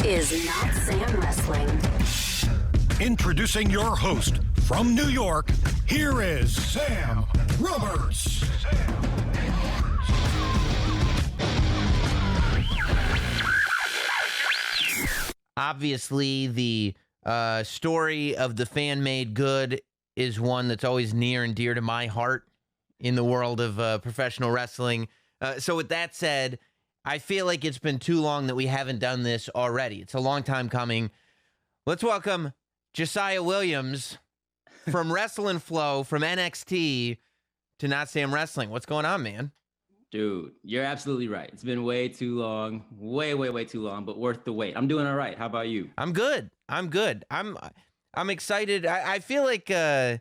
is Notsam Wrestling. Introducing your host from New York, here is Sam Roberts. Obviously, the story of the fan made good is one that's always near and dear to my heart in the world of professional wrestling. So with that said, I feel like it's been too long that we haven't done this already. It's a long time coming. Let's welcome Josiah Williams from Wrestle and Flow from NXT to Notsam Wrestling. What's going on, man? Dude, you're absolutely right. It's been way too long, way too long, but worth the wait. I'm doing all right. How about you? I'm good. I'm excited. I feel like there's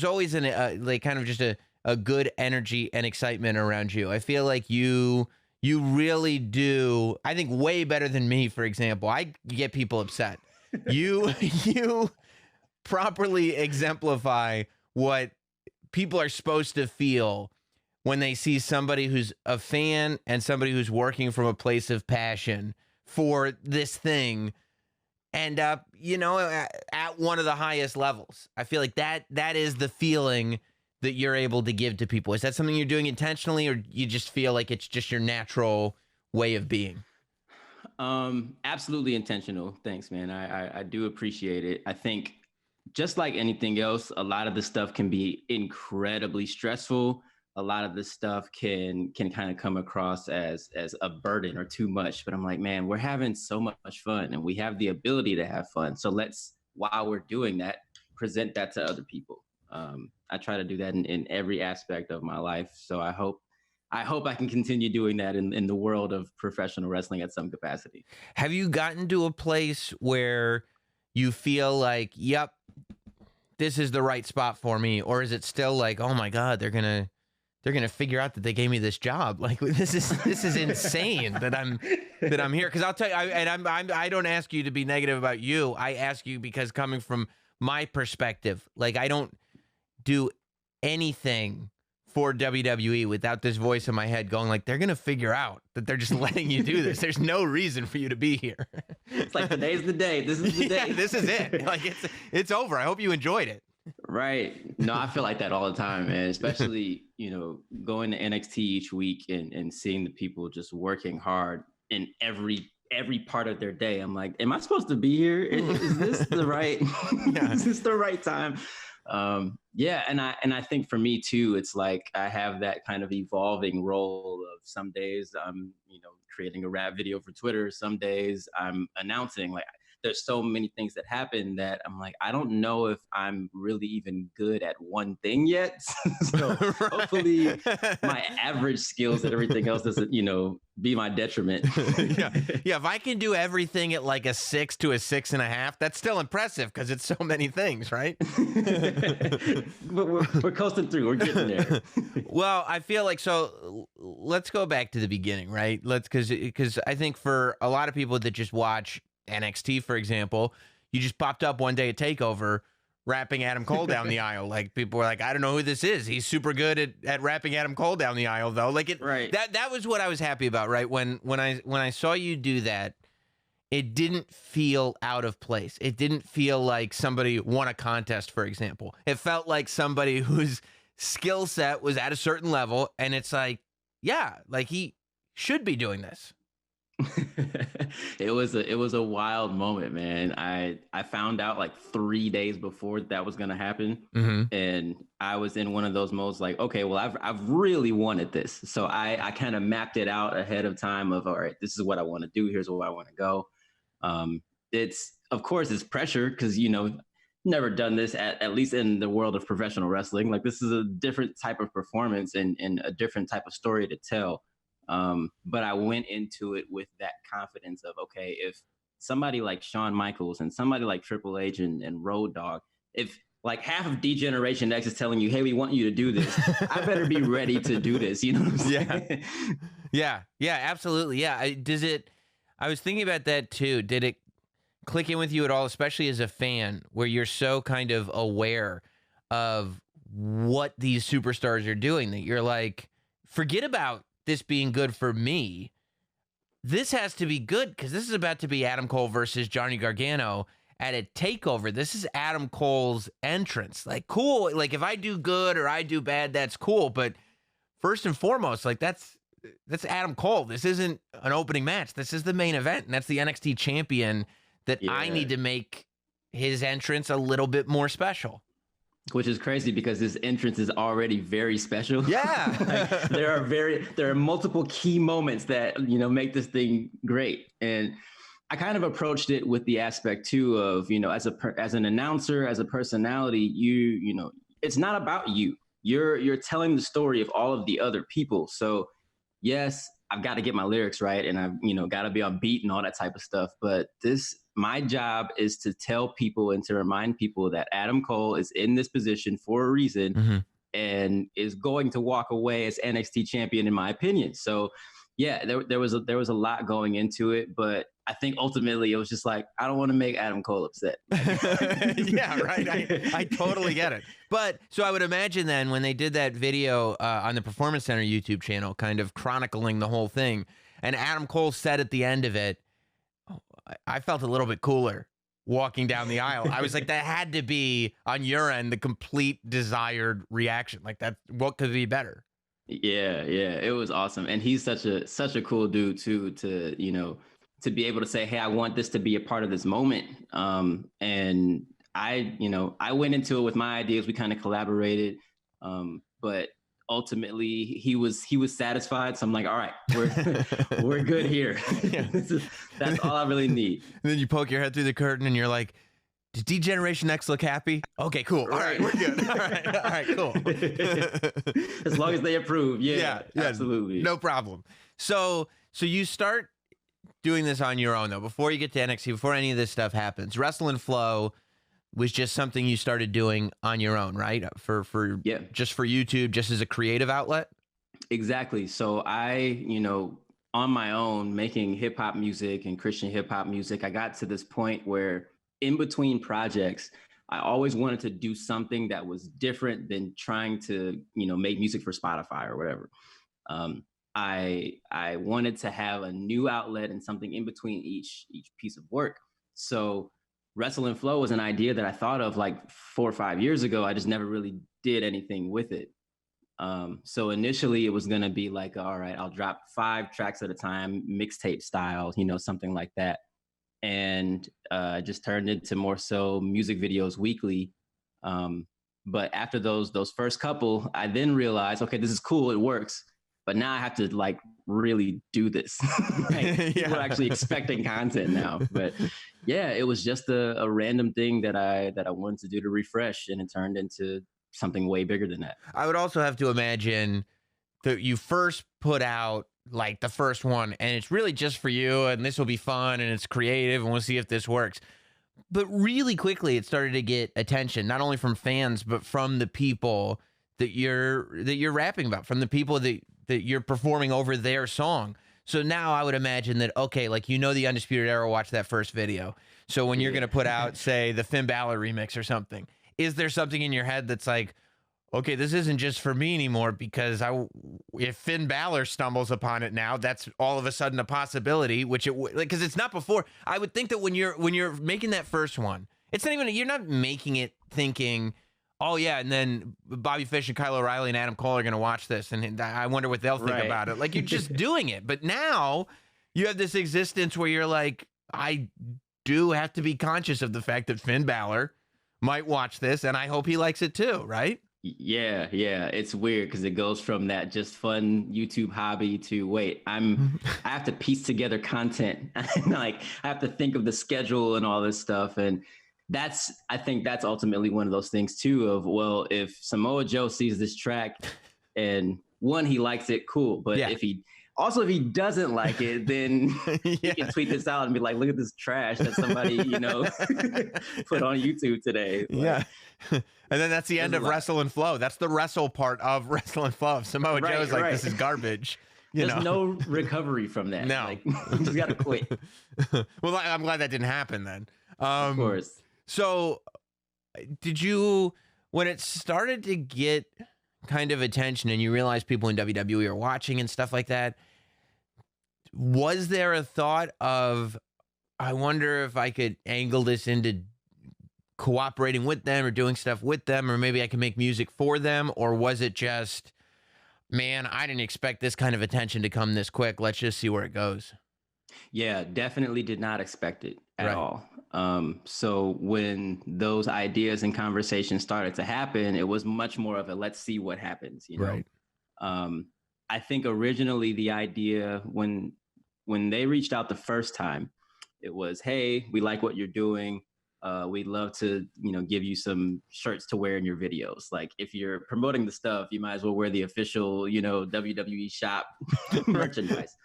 always like kind of just a good energy and excitement around you. I feel like you really do. I think way better than me, for example. I get people upset. You properly exemplify what people are supposed to feel when they see somebody who's a fan and somebody who's working from a place of passion for this thing end up, at one of the highest levels. I feel like that is the feeling that you're able to give to people. Is that something you're doing intentionally, or you just feel like it's just your natural way of being? Absolutely intentional. Thanks, man. I do appreciate it. I think just like anything else, a lot of the stuff can be incredibly stressful. A lot of this stuff can kind of come across as a burden or too much. But I'm like, man, we're having so much fun and we have the ability to have fun. So let's, while we're doing that, present that to other people. I try to do that in every aspect of my life. So I hope I can continue doing that in the world of professional wrestling at some capacity. Have you gotten to a place where you feel like, yep, this is the right spot for me? Or is it still like, oh my God, they're going to figure out that they gave me this job? Like, this is insane that I'm here. Because I'll tell you, I don't ask you to be negative about you. I ask you because coming from my perspective, like, I don't do anything for WWE without this voice in my head going like, they're going to figure out that they're just letting you do this. There's no reason for you to be here. It's like, today's the day. This is the day. Yeah, this is it. Like, it's over. I hope you enjoyed it. Right. No, I feel like that all the time, man, especially, going to NXT each week and seeing the people just working hard in every part of their day. I'm like, am I supposed to be here? Is this the right, is this the right time? Yeah. And I think for me too, it's like, I have that kind of evolving role of some days I'm, creating a rap video for Twitter. Some days I'm announcing, like, there's so many things that happen that I'm like, I don't know if I'm really even good at one thing yet. So Right. Hopefully my average skills and everything else doesn't, be my detriment. Yeah. If I can do everything at like a 6 to a 6.5, that's still impressive because it's so many things, right? But we're coasting through. We're getting there. Well, I feel like, so let's go back to the beginning, right? Because I think for a lot of people that just watch NXT, for example, you just popped up one day at TakeOver rapping Adam Cole down the aisle. Like, people were like, I don't know who this is. He's super good at rapping Adam Cole down the aisle, though. Like, right. That was what I was happy about, right? When I saw you do that, it didn't feel out of place. It didn't feel like somebody won a contest, for example. It felt like somebody whose skill set was at a certain level, and it's like, yeah, like, he should be doing this. It was a wild moment, man. I found out like 3 days before that was gonna happen, and I was in one of those modes like, okay, well, I've really wanted this, so I kind of mapped it out ahead of time of, all right, this is what I want to do. Here's where I want to go. It's, of course, it's pressure because never done this at least in the world of professional wrestling. Like, this is a different type of performance and a different type of story to tell. But I went into it with that confidence of, okay, if somebody like Shawn Michaels and somebody like Triple H and Road Dogg, if like half of D-Generation X is telling you, hey, we want you to do this, I better be ready to do this. You know what I'm saying? Yeah, absolutely. Yeah. I was thinking about that too. Did it click in with you at all, especially as a fan, where you're so kind of aware of what these superstars are doing that you're like, forget about this being good for me. this has to be good because this is about to be Adam Cole versus Johnny Gargano at a takeover. This is Adam Cole's entrance. Like, cool. Like, if I do good or I do bad, that's cool. But first and foremost, like, that's Adam Cole. This isn't an opening match. This is the main event, and that's the NXT champion that I need to make his entrance a little bit more special. Which is crazy because this entrance is already very special. Yeah. Like, there are multiple key moments that, you know, make this thing great. And I kind of approached it with the aspect too of, you know, as an announcer, as a personality, you know, it's not about you. You're telling the story of all of the other people. So yes, I've got to get my lyrics right and I've, you know, got to be on beat and all that type of stuff. But my job is to tell people and to remind people that Adam Cole is in this position for a reason and is going to walk away as NXT champion, in my opinion. So yeah, there was a lot going into it, but I think ultimately it was just like, I don't want to make Adam Cole upset. Yeah, right. I totally get it. But so I would imagine then when they did that video on the Performance Center YouTube channel, kind of chronicling the whole thing, and Adam Cole said at the end of it, I felt a little bit cooler walking down the aisle. I was like, that had to be on your end the complete desired reaction. Like, that, what could be better? Yeah, it was awesome. And he's such a cool dude too, to, you know, to be able to say, hey, I want this to be a part of this moment. And I went into it with my ideas. We kind of collaborated. But ultimately he was satisfied. So I'm like, all right, we're good here. That's all I really need. And then you poke your head through the curtain and you're like, does D-Generation X look happy? Okay, cool. All right, we're good. All right, cool. As long as they approve. Yeah, absolutely. No problem. So you start doing this on your own, though, before you get to NXT, before any of this stuff happens. Wrestle and Flow was just something you started doing on your own, right? Just for YouTube, just as a creative outlet? Exactly. So I, you know, on my own, making hip hop music and Christian hip hop music, I got to this point where in between projects, I always wanted to do something that was different than trying to, you know, make music for Spotify or whatever. I wanted to have a new outlet and something in between each piece of work. So Wrestle and Flow was an idea that I thought of like 4 or 5 years ago. I just never really did anything with it. So initially it was going to be like, all right, I'll drop 5 tracks at a time, mixtape style, you know, something like that. And just turned into more so music videos weekly. But after those first couple, I then realized, okay, this is cool, it works. But now I have to like really do this. People are actually expecting content now. But yeah, it was just a random thing that I wanted to do to refresh, and it turned into something way bigger than that. I would also have to imagine that you first put out like the first one and it's really just for you and this will be fun and it's creative and we'll see if this works. But really quickly it started to get attention, not only from fans, but from the people that you're rapping about, from the people that you're performing over their song. So now I would imagine that, okay, like, you know, the Undisputed Era watched that first video. So when you're going to put out, say, the Finn Balor remix or something, is there something in your head that's like, okay, this isn't just for me anymore, because if Finn Balor stumbles upon it now, that's all of a sudden a possibility, which because it's not before. I would think that when you're making that first one, it's not even, you're not making it thinking, oh yeah, and then Bobby Fish and Kyle O'Reilly and Adam Cole are going to watch this, and I wonder what they'll think about it. Like, you're just doing it. But now you have this existence where you're like, I do have to be conscious of the fact that Finn Balor might watch this, and I hope he likes it too, right? Yeah. It's weird because it goes from that just fun YouTube hobby to, wait, I have to piece together content. Like, I have to think of the schedule and all this stuff. And I think that's ultimately one of those things too of, well, if Samoa Joe sees this track and one, he likes it, cool. But if he doesn't like it, then he can tweet this out and be like, look at this trash that somebody, you know, put on YouTube today. Like, and then that's the end of Wrestle and Flow. That's the wrestle part of Wrestle and Flow. Samoa Joe's like, this is garbage. There's no recovery from that. No. Like, you just got to quit. Well, I'm glad that didn't happen then. Of course. So did you, when it started to get kind of attention and you realized people in WWE are watching and stuff like that, was there a thought of, I wonder if I could angle this into cooperating with them or doing stuff with them, or maybe I can make music for them? Or was it just, man, I didn't expect this kind of attention to come this quick. Let's just see where it goes. Yeah, definitely did not expect it at Right. all. So when those ideas and conversations started to happen, it was much more of a let's see what happens, you know. Right. I think originally the idea when they reached out the first time, it was, hey, we like what you're doing. We'd love to, give you some shirts to wear in your videos. Like if you're promoting the stuff, you might as well wear the official, WWE shop merchandise.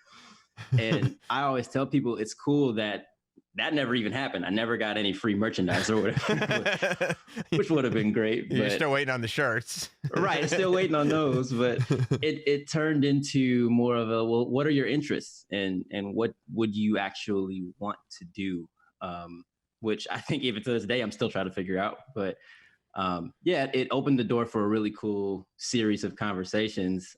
And I always tell people it's cool that never even happened. I never got any free merchandise or whatever, which would have been great. You're still waiting on the shirts. Right. Still waiting on those. But it turned into more of a, well, what are your interests and what would you actually want to do? Which I think even to this day, I'm still trying to figure out. But yeah, it opened the door for a really cool series of conversations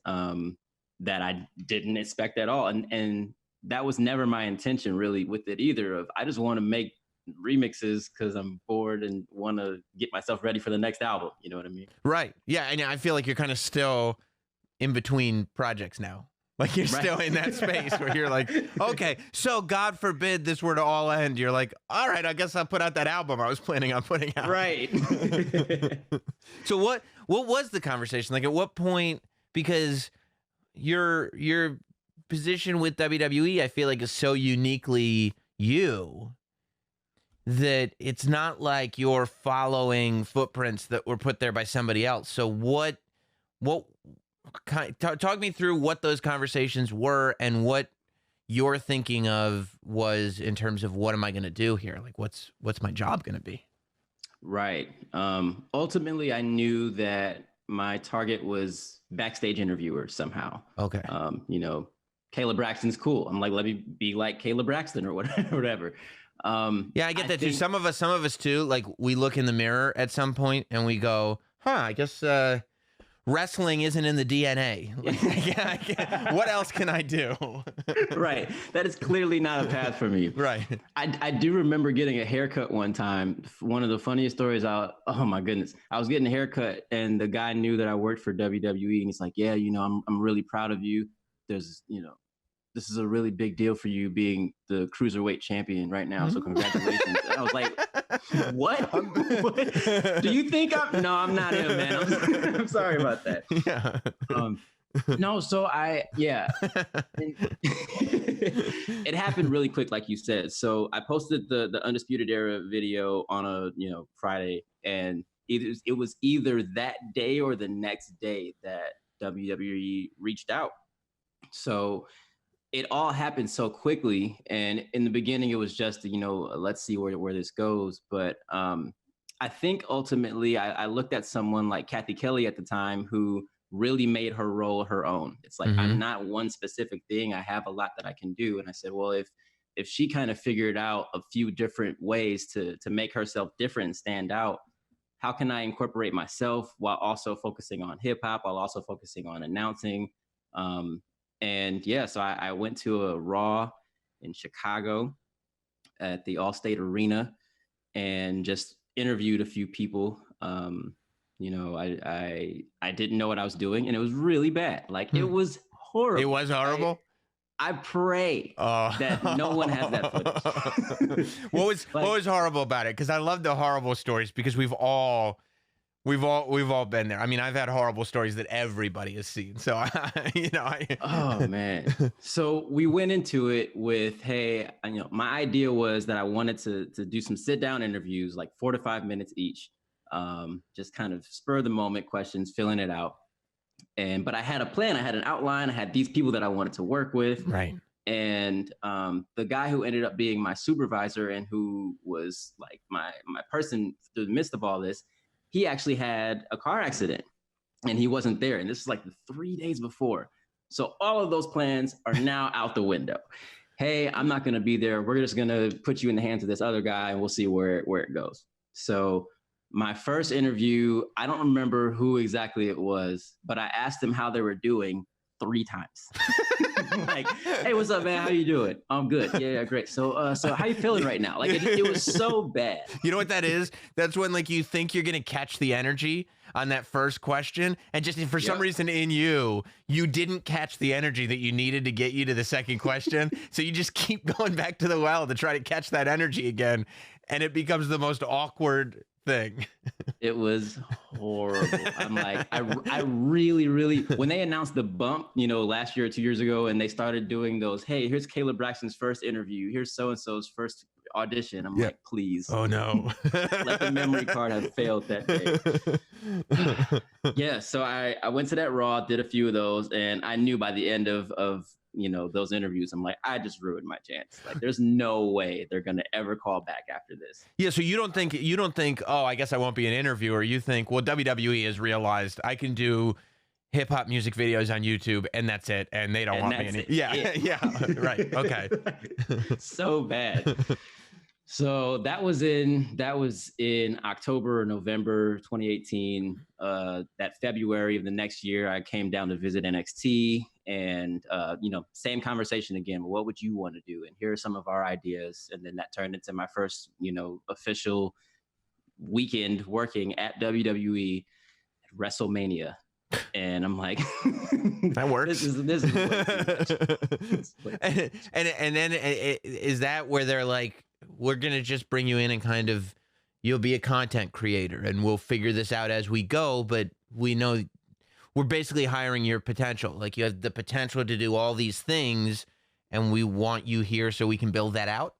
that I didn't expect at all. And that was never my intention really with it either. Of I just want to make remixes because I'm bored and want to get myself ready for the next album. You know what I mean? Right. Yeah. And I feel like you're kind of still in between projects now. Like you're still in that space where you're like, okay, so God forbid this were to all end. You're like, all right, I guess I'll put out that album I was planning on putting out. Right. So what was the conversation? Like at what point, because your position with WWE, I feel like is so uniquely you that it's not like you're following footprints that were put there by somebody else. So what talk me through what those conversations were and what you're thinking of was in terms of what am I going to do here? Like what's my job going to be? Right. Ultimately, I knew that my target was backstage interviewers somehow. Okay. Caleb Braxton's cool. I'm like, let me be like Caleb Braxton or whatever. Yeah, I get that too. Some of us too, like we look in the mirror at some point and we go, I guess wrestling isn't in the DNA. What else can I do? Right. That is clearly not a path for me. Right. I do remember getting a haircut one time. One of the funniest stories oh my goodness. I was getting a haircut and the guy knew that I worked for WWE and he's like, yeah, I'm really proud of you. There's, this is a really big deal for you being the cruiserweight champion right now. So congratulations. And I was like, what? What? Do you think I'm not him, man. I'm sorry about that. Yeah. No, so it happened really quick, like you said. So I posted the Undisputed Era video on a, Friday, and it was either that day or the next day that WWE reached out. So it all happened so quickly. And in the beginning, it was just, let's see where this goes. But I think ultimately I looked at someone like Kathy Kelly at the time who really made her role her own. It's like, I'm not one specific thing. I have a lot that I can do. And I said, well, if she kind of figured out a few different ways to make herself different and stand out, how can I incorporate myself while also focusing on hip hop, while also focusing on announcing? And yeah, so I went to a Raw in Chicago at the Allstate Arena and just interviewed a few people. I didn't know what I was doing, and it was really bad. Like it was horrible. It was horrible. I pray that no one has that footage. What was horrible about it? Because I love the horrible stories because we've all been there. I mean, I've had horrible stories that everybody has seen. So, oh man. So we went into it with, hey, my idea was that I wanted to do some sit down interviews, like 4 to 5 minutes each. Just kind of spur the moment questions, filling it out. But I had a plan. I had an outline. I had these people that I wanted to work with. Right. And the guy who ended up being my supervisor and who was like my person through the midst of all this, he actually had a car accident and he wasn't there. And this is like the 3 days before. So all of those plans are now out the window. Hey, I'm not going to be there. We're just going to put you in the hands of this other guy and we'll see where it goes. So my first interview, I don't remember who exactly it was, but I asked them how they were doing. 3 times. Like, hey, what's up, man? How you doing? I'm good. Yeah, great. So how you feeling right now? Like, it was so bad. You know what that is? That's when like you think you're gonna catch the energy on that first question, and just for some reason in you didn't catch the energy that you needed to get you to the second question. So you just keep going back to the well to try to catch that energy again, and it becomes the most awkward thing. It was horrible. I'm like, I really, when they announced the bump, last year or 2 years ago, and they started doing those, hey, here's Caleb Braxton's first interview, here's so-and-so's first audition. I'm like, please. Oh no. Let the memory card have failed that day. Yeah, so I went to that Raw, did a few of those, and I knew by the end of those interviews, I'm like, I just ruined my chance. Like, there's no way they're gonna ever call back after this. Yeah, so you don't think, oh, I guess I won't be an interviewer. You think, well, WWE has realized I can do hip hop music videos on YouTube, and that's it, and they don't want me any. Yeah, right, okay. So bad. So that was in October or November 2018. That February of the next year, I came down to visit NXT, and same conversation again. What would you want to do? And here are some of our ideas. And then that turned into my first, official weekend working at WWE at WrestleMania. And I'm like, that works. This is way too much. And then is that where they're like, we're going to just bring you in and kind of, you'll be a content creator and we'll figure this out as we go. But we know we're basically hiring your potential. Like, you have the potential to do all these things and we want you here so we can build that out.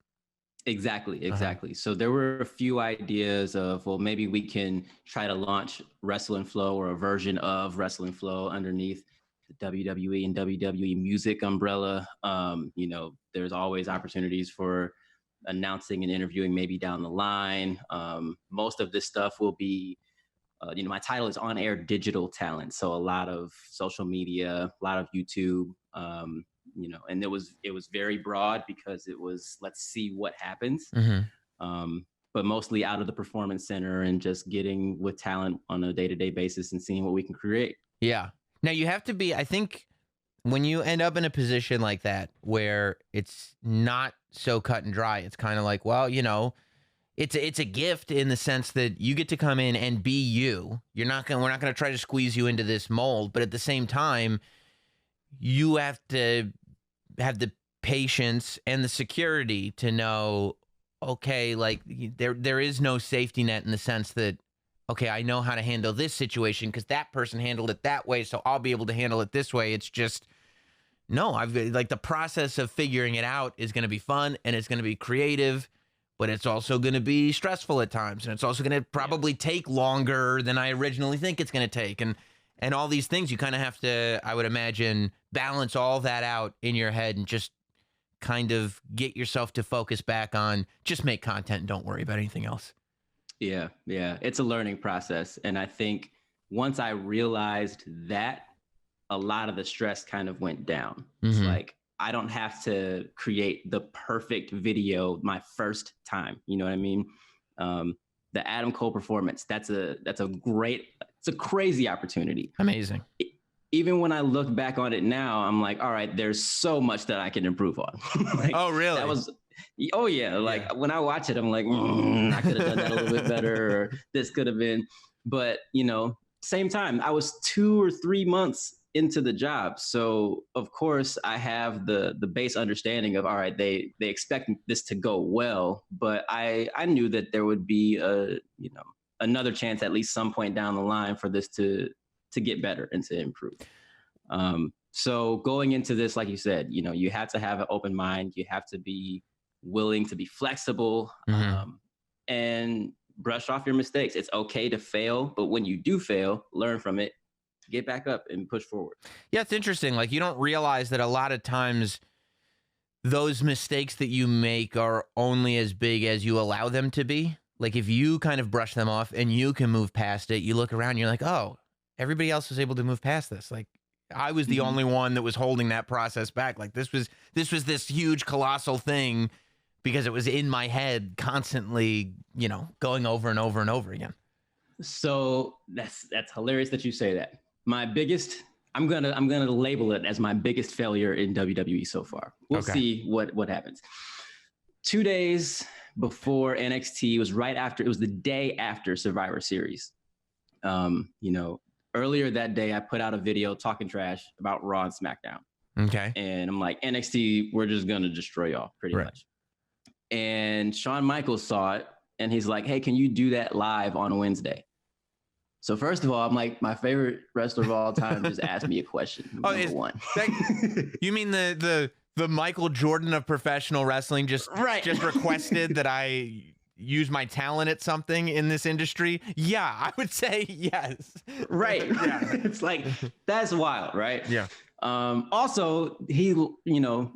Exactly. So there were a few ideas of, well, maybe we can try to launch Wrestle and Flow, or a version of Wrestle and Flow underneath the WWE and WWE music umbrella. There's always opportunities for announcing and interviewing maybe down the line. Most of this stuff will be, my title is on-air digital talent. So a lot of social media, a lot of YouTube, and it was very broad because it was, let's see what happens. But mostly out of the Performance Center and just getting with talent on a day-to-day basis and seeing what we can create. Yeah. Now you have to be, I think, when you end up in a position like that where it's not so cut and dry, it's kind of like, well, it's a gift in the sense that you get to come in and be you. We're not going to try to squeeze you into this mold, but at the same time, you have to have the patience and the security to know, okay, like there is no safety net in the sense that, okay, I know how to handle this situation because that person handled it that way, so I'll be able to handle it this way. It's just, no, the process of figuring it out is going to be fun and it's going to be creative, but it's also going to be stressful at times, and it's also going to probably take longer than I originally think it's going to take, and all these things you kind of have to, I would imagine, balance all that out in your head and just kind of get yourself to focus back on just make content and don't worry about anything else. Yeah. It's a learning process. And I think once I realized that, a lot of the stress kind of went down. It's like, I don't have to create the perfect video my first time. You know what I mean? The Adam Cole performance, it's a crazy opportunity. Amazing. Even when I look back on it now, I'm like, all right, there's so much that I can improve on. Like, oh, really? Like, when I watch it, I'm like, I could have done that a little bit better, or this could have been. But, same time, I was 2 or 3 months into the job. So of course I have the base understanding of, all right, they expect this to go well, but I knew that there would be another chance at least some point down the line for this to get better and to improve. So going into this, like you said, you have to have an open mind. You have to be willing to be flexible, and brush off your mistakes. It's okay to fail, but when you do fail, learn from it, get back up and push forward. Yeah, it's interesting. Like, you don't realize that a lot of times those mistakes that you make are only as big as you allow them to be. Like, if you kind of brush them off and you can move past it, you look around and you're like, oh, everybody else was able to move past this. Like, I was the only one that was holding that process back. Like, this was this huge colossal thing because it was in my head constantly, going over and over and over again. So that's hilarious that you say that. My biggest I'm gonna label it as my biggest failure in WWE so far. We'll see what happens. 2 days before NXT, it was the day after Survivor Series. Earlier that day, I put out a video talking trash about Raw and SmackDown. Okay. And I'm like, NXT, we're just gonna destroy y'all pretty much. And Shawn Michaels saw it, and he's like, hey, can you do that live on Wednesday? So first of all, I'm like, my favorite wrestler of all time just asked me a question. Number one. You mean the Michael Jordan of professional wrestling just requested that I use my talent at something in this industry? Yeah, I would say yes. Right. Yeah. It's like, that's wild, right? Yeah. Also, he,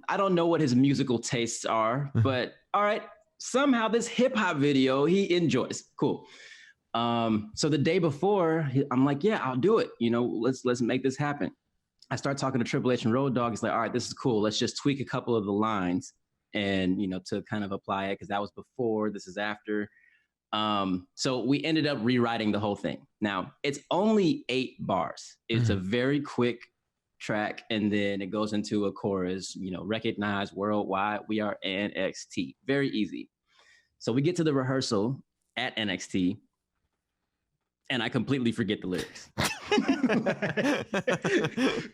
I don't know what his musical tastes are, but all right, somehow this hip hop video he enjoys. Cool. So the day before, I'm like, yeah, I'll do it. Let's make this happen. I start talking to Triple H and Road Dogg. He's like, all right, this is cool. Let's just tweak a couple of the lines and, to kind of apply it, because that was before, this is after. So we ended up rewriting the whole thing. Now, it's only 8 bars. It's a very quick track, and then it goes into a chorus, recognize worldwide, we are NXT. Very easy. So we get to the rehearsal at NXT, and I completely forget the lyrics.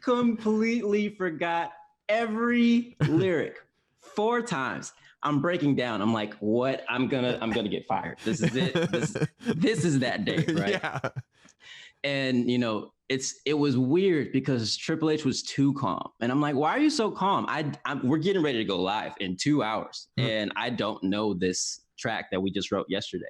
Completely forgot every lyric 4 times. I'm breaking down. I'm like, what? I'm gonna get fired. This is it. This is that day, right? Yeah. And it was weird because Triple H was too calm, and I'm like, why are you so calm? We're getting ready to go live in 2 hours, and I don't know this track that we just wrote yesterday.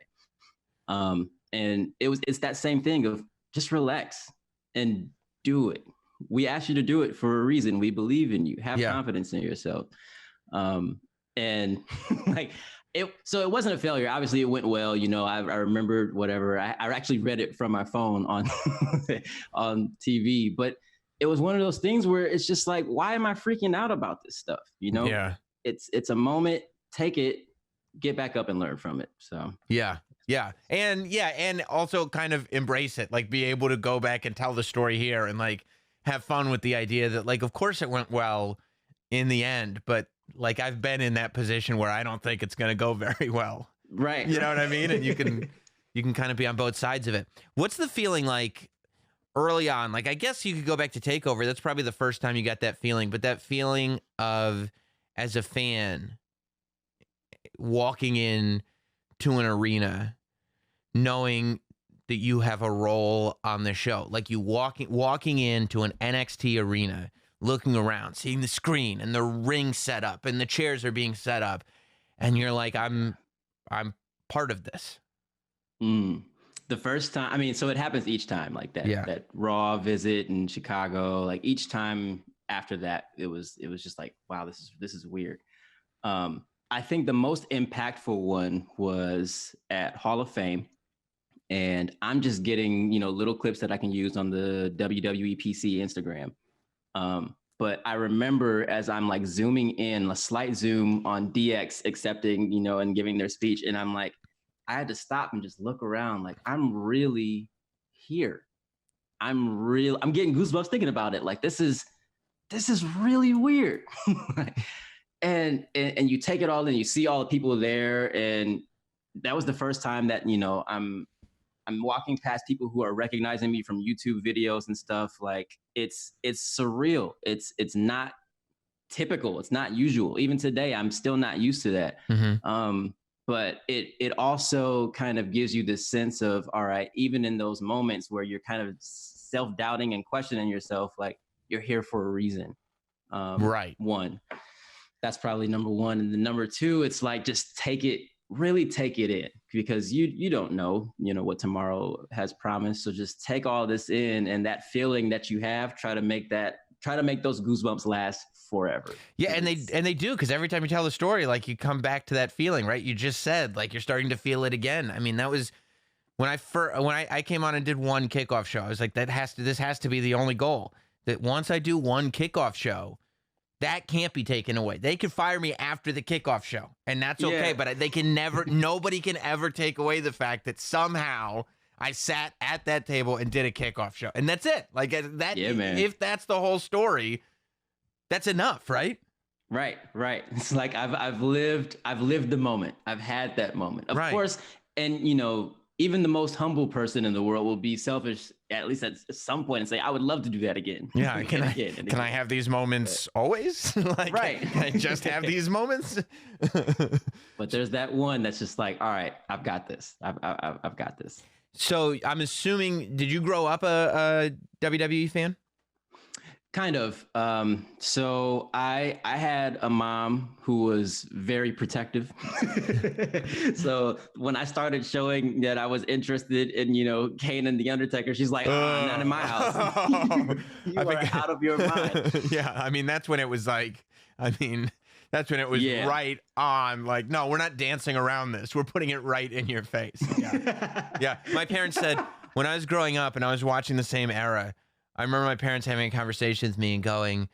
And it's that same thing of just relax and do it. We asked you to do it for a reason. We believe in you. Have confidence in yourself. And so it wasn't a failure. Obviously it went well. I remembered whatever. I actually read it from my phone on, on TV, but it was one of those things where it's just like, why am I freaking out about this stuff? Yeah. It's a moment, take it, get back up and learn from it. So, yeah. And also kind of embrace it, like be able to go back and tell the story here and like have fun with the idea that like, of course it went well in the end, but like I've been in that position where I don't think it's going to go very well. Right. You know what I mean? And you can kind of be on both sides of it. What's the feeling like early on? Like, I guess you could go back to TakeOver. That's probably the first time you got that feeling, but that feeling of, as a fan, walking in to an arena, knowing that you have a role on the show, like you walking into an NXT arena, looking around, seeing the screen and the ring set up and the chairs are being set up, and you're like, I'm part of this. The first time, so it happens each time, like that. Yeah. That Raw visit in Chicago, like each time after that, it was just like, wow, this is weird. I think the most impactful one was at Hall of Fame, and I'm just getting, little clips that I can use on the WWE PC Instagram. But I remember as I'm like zooming in, a slight zoom on DX accepting, and giving their speech, and I'm like, I had to stop and just look around, like, I'm really here. I'm getting goosebumps thinking about it. Like, this is really weird. And you take it all in, you see all the people there, and that was the first time that I'm walking past people who are recognizing me from YouTube videos and stuff. Like it's surreal. It's not typical. It's not usual. Even today, I'm still not used to that. Mm-hmm. But it also kind of gives you this sense of, all right, even in those moments where you're kind of self-doubting and questioning yourself, like you're here for a reason. Right. One. That's probably number one. And then number two, it's like, just really take it in, because you don't know, what tomorrow has promised. So just take all this in, and that feeling that you have, try to make those goosebumps last forever. Yeah. And they do. Cause every time you tell the story, like you come back to that feeling, right? You just said, like, you're starting to feel it again. I mean, that was when I came on and did one kickoff show. I was like, this has to be the only goal, that once I do one kickoff show, that can't be taken away. They could fire me after the kickoff show, and that's okay. Yeah. But nobody can ever take away the fact that somehow I sat at that table and did a kickoff show, and that's it. Like that. Yeah, man. If that's the whole story, that's enough, right? Right. It's like I've lived the moment. I've had that moment. Of course, and even the most humble person in the world will be selfish, at least at some point, and say, I would love to do that again. Yeah. Can I have these moments always? Like, can I just have these moments? But there's that one that's just like, all right, I've got this. I've got this. So I'm assuming, did you grow up a WWE fan? Kind of. So I had a mom who was very protective. So when I started showing that I was interested in, Kane and The Undertaker, she's like, not in my house. you are out of your mind. Yeah. I mean, that's when it was like, that's when it was right on. Like, no, we're not dancing around this. We're putting it right in your face. Yeah. Yeah. My parents said when I was growing up and I was watching the same era, I remember my parents having a conversation with me and going,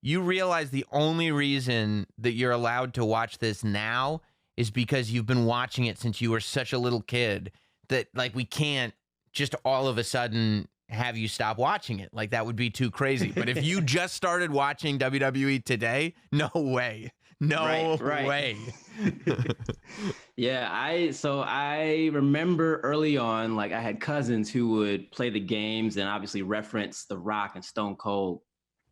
you realize the only reason that you're allowed to watch this now is because you've been watching it since you were such a little kid that, like, we can't just all of a sudden have you stop watching it. Like, that would be too crazy. But if you just started watching WWE today, no way. No way. Yeah, I remember early on, like, I had cousins who would play the games and obviously reference The Rock and Stone Cold.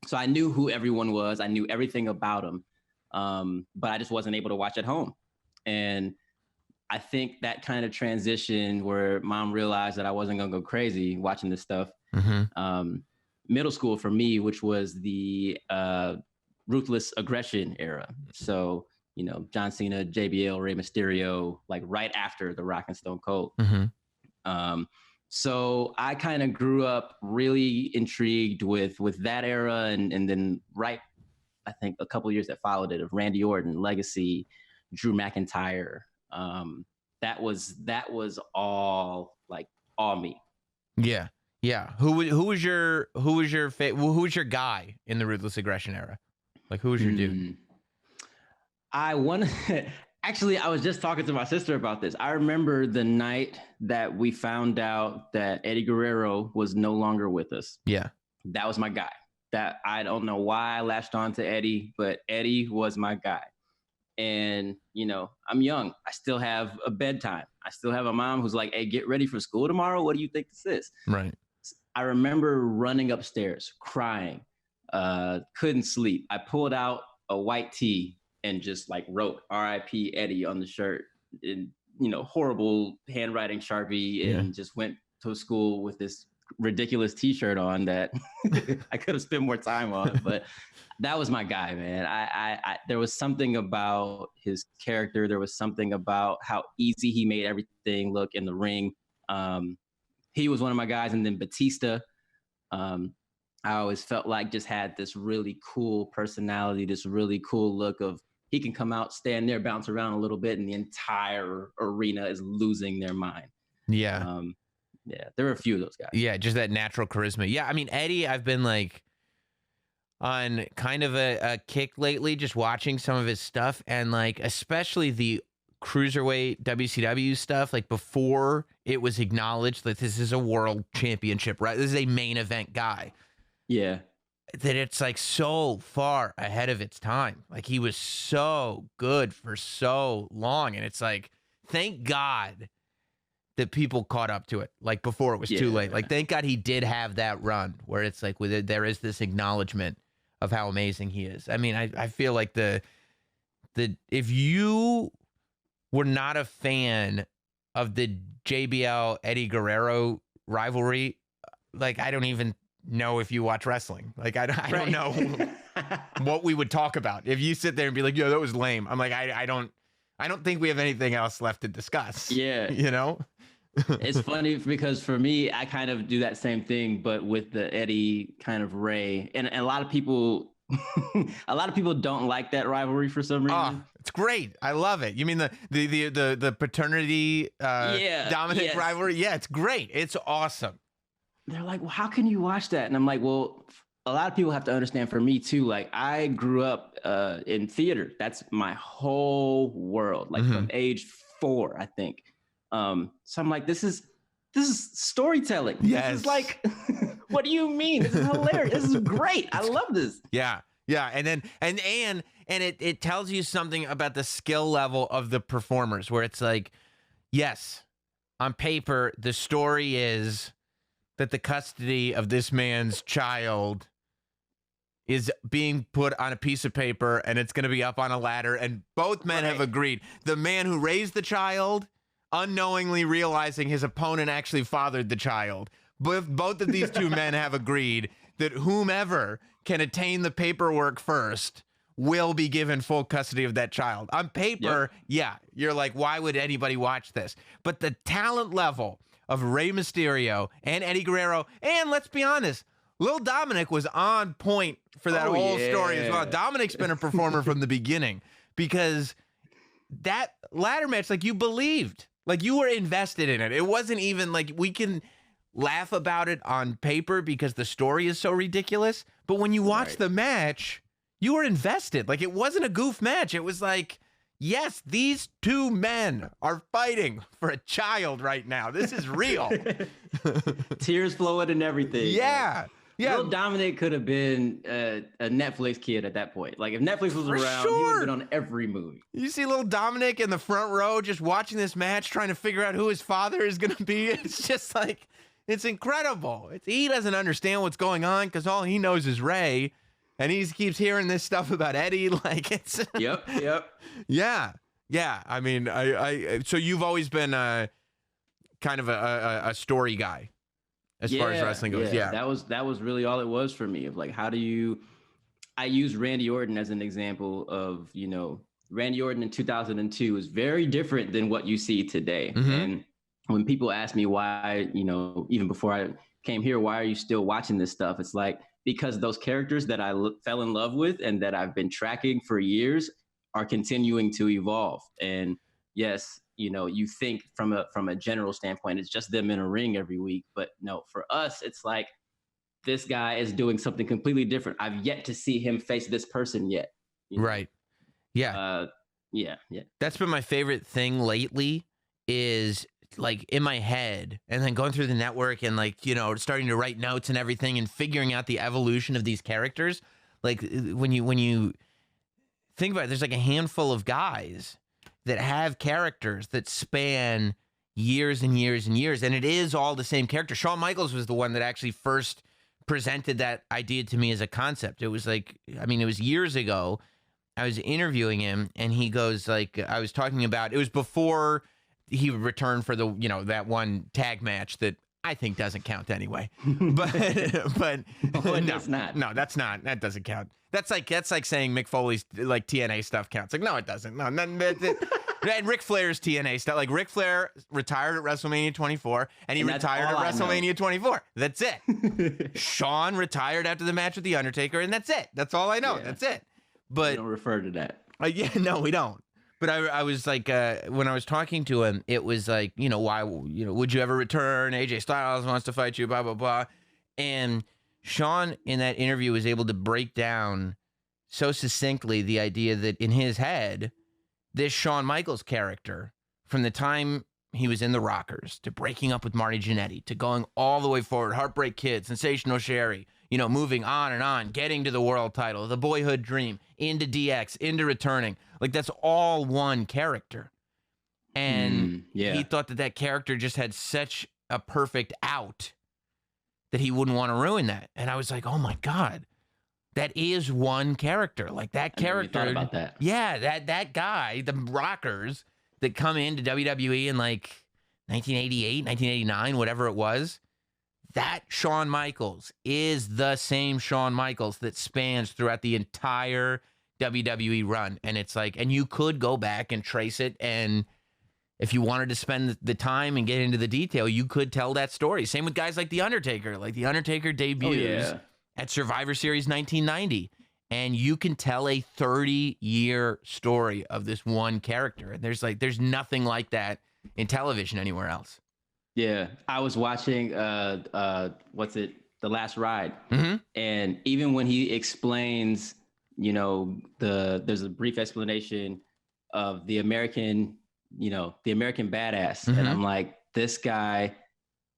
So I knew who everyone was. I knew everything about them. But I just wasn't able to watch at home. And I think that kind of transition where mom realized that I wasn't going to go crazy watching this stuff. Middle school for me, which was the ruthless aggression era. So, John Cena, JBL, Rey Mysterio, like right after The Rock and Stone Cold. So I kind of grew up really intrigued with that era. And then I think a couple of years that followed it, of Randy Orton, Legacy, Drew McIntyre. That was all me. Yeah. Yeah. Who was your guy in the ruthless aggression era? Like, who was your dude? Actually, I was just talking to my sister about this. I remember the night that we found out that Eddie Guerrero was no longer with us. Yeah. That was my guy. That I don't know why I latched on to Eddie, but Eddie was my guy. And, I'm young. I still have a bedtime. I still have a mom who's like, hey, get ready for school tomorrow. What do you think this is? Right. I remember running upstairs, crying, couldn't sleep. I pulled out a white tee and just wrote R.I.P. Eddie on the shirt in, horrible handwriting Sharpie, and just went to school with this ridiculous t-shirt on that I could have spent more time on, but that was my guy, man. I there was something about his character. There was something about how easy he made everything look in the ring. He was one of my guys. And then Batista, I always felt like just had this really cool personality, this really cool look of, he can come out, stand there, bounce around a little bit, and the entire arena is losing their mind. Yeah. Yeah, there were a few of those guys. Yeah, just that natural charisma. Yeah, I mean, Eddie, I've been on kind of a kick lately, just watching some of his stuff, and especially the cruiserweight WCW stuff, before it was acknowledged that this is a world championship, right? This is a main event guy. Yeah. That it's so far ahead of its time. He was so good for so long, and it's thank God that people caught up to it before it was too late. Thank God he did have that run where it's there is this acknowledgement of how amazing he is. I mean, I feel like the if you were not a fan of the JBL Eddie Guerrero rivalry, I don't even know if you watch wrestling. I don't know what we would talk about if you sit there and be like, yeah, that was lame. I'm I don't think we have anything else left to discuss. Yeah. It's funny because for me, I kind of do that same thing, but with the Eddie kind of Ray, and a lot of people, don't like that rivalry for some reason. Oh, it's great. I love it. You mean the paternity Dominic rivalry? Yeah, it's great. It's awesome. They're like, well, how can you watch that? And I'm like, well, a lot of people have to understand, for me too, I grew up in theater. That's my whole world, from age 4, I think. So I'm like, this is this is storytelling. Yes. This is like, what do you mean? This is hilarious. This is great. I love this. Yeah. Yeah. And then, and it tells you something about the skill level of the performers, where it's like, yes, on paper, the story is that the custody of this man's child is being put on a piece of paper and it's going to be up on a ladder. And both men have agreed. The man who raised the child, unknowingly realizing his opponent actually fathered the child. Both of these two men have agreed that whomever can attain the paperwork first will be given full custody of that child. On paper, yeah, you're like, why would anybody watch this? But the talent level of Rey Mysterio and Eddie Guerrero, and let's be honest, Lil Dominic was on point for that whole story as well. Dominic's been a performer from the beginning, because that ladder match, like, you believed, like, you were invested in it. It wasn't even like, we can laugh about it on paper because the story is so ridiculous, but when you watch the match, you were invested. Like, it wasn't a goof match. It was like, yes, these two men are fighting for a child right now. This is real. Tears flowing and everything. Yeah. Yeah. Lil Dominic could have been a Netflix kid at that point. Like, if Netflix was around, he would have been on every movie. You see Lil Dominic in the front row just watching this match, trying to figure out who his father is going to be. It's just like, it's incredible. He doesn't understand what's going on because all he knows is Ray. And he keeps hearing this stuff about Eddie. Like, it's... Yep. Yeah. Yeah. I mean, so you've always been kind of a story guy as far as wrestling goes. Yeah. That was really all it was for me, of like, how do you... I use Randy Orton as an example of, you know, Randy Orton in 2002 is very different than what you see today. Mm-hmm. And when people ask me why, you know, even before I came here, why are you still watching this stuff? It's like, because those characters that I fell in love with and that I've been tracking for years are continuing to evolve. And yes, you know, you think from a general standpoint, it's just them in a ring every week. But no, for us, it's like, this guy is doing something completely different. I've yet to see him face this person yet. You know? Right. Yeah. Yeah. That's been my favorite thing lately, is like in my head, and then going through the network and, like, you know, starting to write notes and everything and figuring out the evolution of these characters. Like, when you think about it, there's like a handful of guys that have characters that span years and years and years, and it is all the same character. Shawn Michaels was the one that actually first presented that idea to me as a concept. It was like, I mean, it was years ago. I was interviewing him, and he goes, like, I was talking about, it was before he would return for the, you know, that one tag match that I think doesn't count anyway. But no, that's not. That doesn't count. That's like saying Mick Foley's like TNA stuff counts. Like, no, it doesn't. No, and Ric Flair's TNA stuff. Like, Ric Flair retired at WrestleMania 24, and he retired at WrestleMania 24. That's it. Shawn retired after the match with The Undertaker, and that's it. That's all I know. Yeah. That's it. But we don't refer to that. Yeah, no, we don't. But I was like, when I was talking to him, it was like, you know, why, you know, would you ever return? AJ Styles wants to fight you, blah, blah, blah. And Shawn, in that interview, was able to break down so succinctly the idea that in his head, this Shawn Michaels character, from the time he was in the Rockers to breaking up with Marty Jannetty to going all the way forward, Heartbreak Kid, Sensational Sherry, you know, moving on and on, getting to the world title, the boyhood dream, into DX, into returning. Like, that's all one character. And he thought that character just had such a perfect out that he wouldn't want to ruin that. And I was like, oh my God, that is one character. Like, that character. I never thought about that. Yeah, that guy, the Rockers that come into WWE in like 1988, 1989, whatever it was. That Shawn Michaels is the same Shawn Michaels that spans throughout the entire WWE run. And it's like, and you could go back and trace it. And if you wanted to spend the time and get into the detail, you could tell that story. Same with guys like The Undertaker. Like, The Undertaker debuts at Survivor Series 1990. And you can tell a 30-year story of this one character. And there's nothing like that in television anywhere else. Yeah, I was watching what's it, The Last Ride, and even when he explains, you know, there's a brief explanation of the American, you know, the American badass, and I'm like, this guy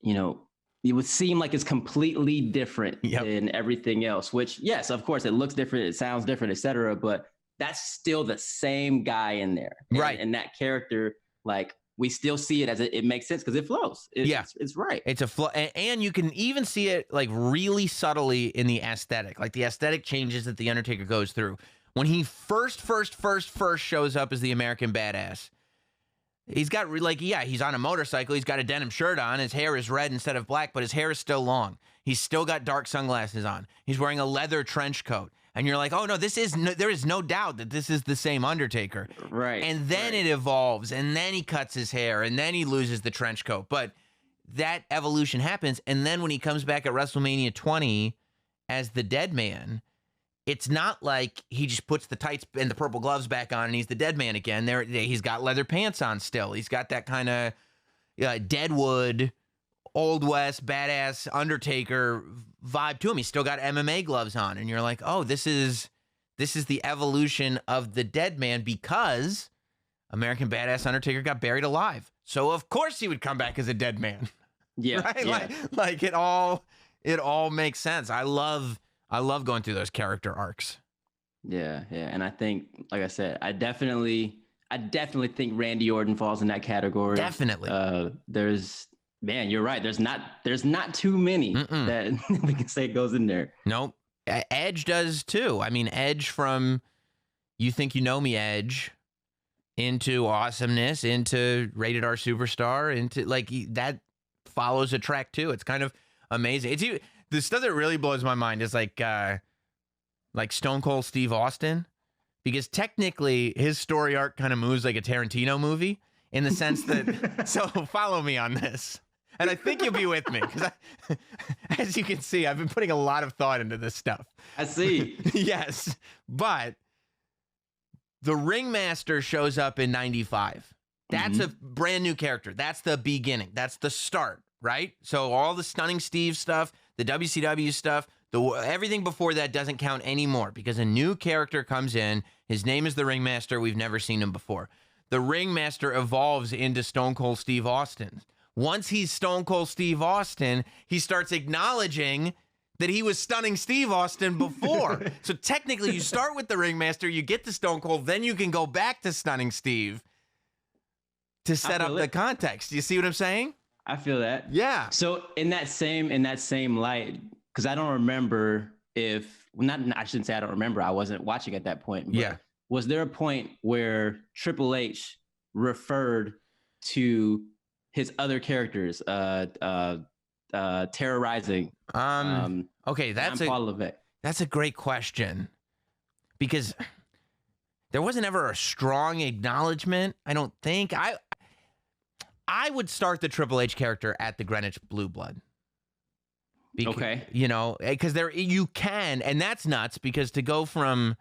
you know, it would seem like it's completely different Yep. than everything else, which, yes, of course, it looks different, it sounds different, etc. But that's still the same guy in there. Right. And that character, like, we still see it as it makes sense because it flows. It's right. It's a flow. And you can even see it like really subtly in the aesthetic, like the aesthetic changes that The Undertaker goes through. When he first shows up as the American Badass, he's got like, yeah, he's on a motorcycle. He's got a denim shirt on. His hair is red instead of black, but his hair is still long. He's still got dark sunglasses on. He's wearing a leather trench coat. And you're like, oh, no, there is no doubt that this is the same Undertaker. Right. And then it evolves, and then he cuts his hair, and then he loses the trench coat. But that evolution happens. And then when he comes back at WrestleMania 20 as the Dead Man, it's not like he just puts the tights and the purple gloves back on and he's the Dead Man again. He's got leather pants on still. He's got that kind of Deadwood, Old West, badass Undertaker vibe to him. He's still got MMA gloves on. And you're like, oh, this is the evolution of the Dead Man because American Badass Undertaker got buried alive. So of course he would come back as a dead man. Yeah. Right? Yeah. Like it all makes sense. I love going through those character arcs. Yeah. And I think, like I said, I definitely think Randy Orton falls in that category. Definitely. Man, you're right. There's not too many that we can say goes in there. Nope. Edge does too. I mean, Edge from You Think You Know Me Edge into awesomeness, into Rated R Superstar, into like that follows a track too. It's kind of amazing. The stuff that really blows my mind is like Stone Cold Steve Austin, because technically his story arc kind of moves like a Tarantino movie in the sense that, so follow me on this. And I think you'll be with me because, as you can see, I've been putting a lot of thought into this stuff. I see. Yes, but the Ringmaster shows up in 95. That's a brand new character. That's the beginning. That's the start, right? So all the Stunning Steve stuff, the WCW stuff, everything before that doesn't count anymore because a new character comes in. His name is the Ringmaster. We've never seen him before. The Ringmaster evolves into Stone Cold Steve Austin. Once he's Stone Cold Steve Austin, he starts acknowledging that he was Stunning Steve Austin before. So technically, you start with the Ringmaster, you get to Stone Cold, then you can go back to Stunning Steve to set up the context. You see what I'm saying? I feel that. Yeah. So in that same light, because I don't remember I shouldn't say I don't remember. I wasn't watching at that point. But yeah. Was there a point where Triple H referred to his Okay, other characters, terrorizing? Okay, that's Paul Levesque. That's a great question because there wasn't ever a strong acknowledgement. I don't think I would start the Triple H character at the Greenwich Blue Blood. Okay, because you can, and that's nuts because to go from.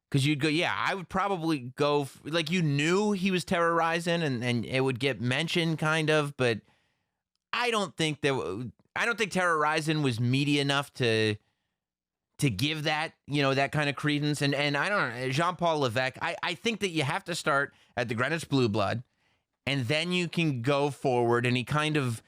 Because you'd go, yeah, I would probably go, like you knew he was terrorizing and it would get mentioned kind of, but I don't think terrorizing was meaty enough to give that, that kind of credence. And I don't know, Jean-Paul Levesque, I think that you have to start at the Greenwich Blue Blood and then you can go forward and he kind of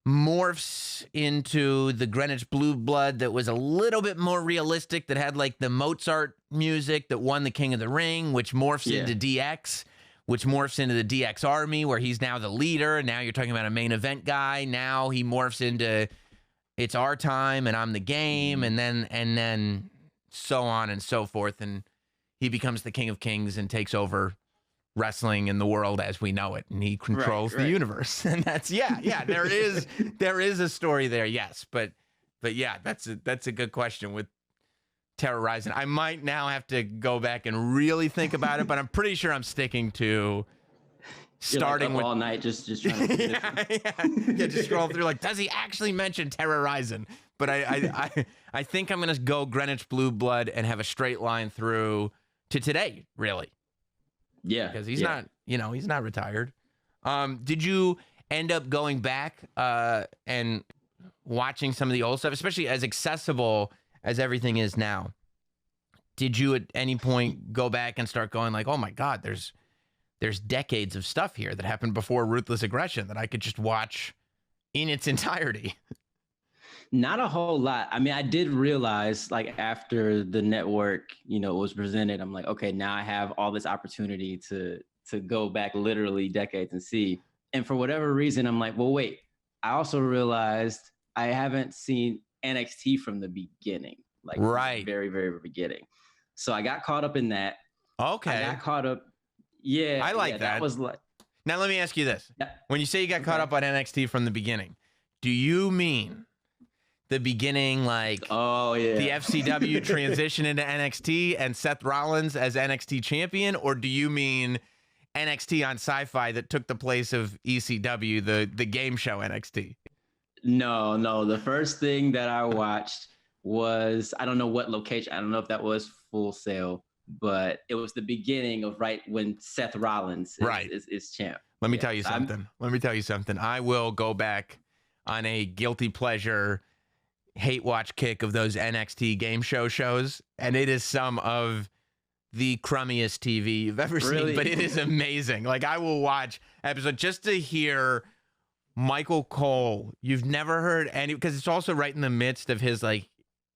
morphs into the Greenwich Blue Blood that was a little bit more realistic, that had like the Mozart music that won the King of the Ring, which morphs into DX, which morphs into the DX Army, where he's now the leader. And now you're talking about a main event guy. Now he morphs into it's our time and I'm the game, and then so on and so forth. And he becomes the King of Kings and takes over wrestling in the world as we know it, and he controls the universe. And that's there is a story there, yes, but yeah, that's a good question with terrorizing. I might now have to go back and really think about it, but I'm pretty sure I'm sticking to starting with all night just trying to just scroll through like, does he actually mention terrorizing? But I think I'm gonna go Greenwich Blue Blood and have a straight line through to today, really. Yeah, because he's not, he's not retired. Did you end up going back and watching some of the old stuff, especially as accessible as everything is now? Did you at any point go back and start going like, oh my God, there's decades of stuff here that happened before Ruthless Aggression that I could just watch in its entirety. Not a whole lot. I mean, I did realize like after the network, was presented, I'm like, okay, now I have all this opportunity to go back literally decades and see. And for whatever reason, I'm like, well, wait, I also realized I haven't seen NXT from the beginning, like right, from the very, very beginning. So I got caught up in that. Okay. I got caught up. Yeah. I like that. That was like. Now, let me ask you this. When you say you got caught up on NXT from the beginning, do you mean the beginning, like the FCW transition into NXT and Seth Rollins as NXT champion? Or do you mean NXT on Sci-Fi that took the place of ECW, the game show NXT? No. The first thing that I watched was, I don't know what location. I don't know if that was Full Sail, but it was the beginning of right when Seth Rollins is champ. Let me tell you something. I will go back on a guilty pleasure hate watch kick of those NXT game shows, and it is some of the crummiest TV you've ever seen, but it is amazing. Like, I will watch episode just to hear Michael Cole. You've never heard any, because it's also right in the midst of his like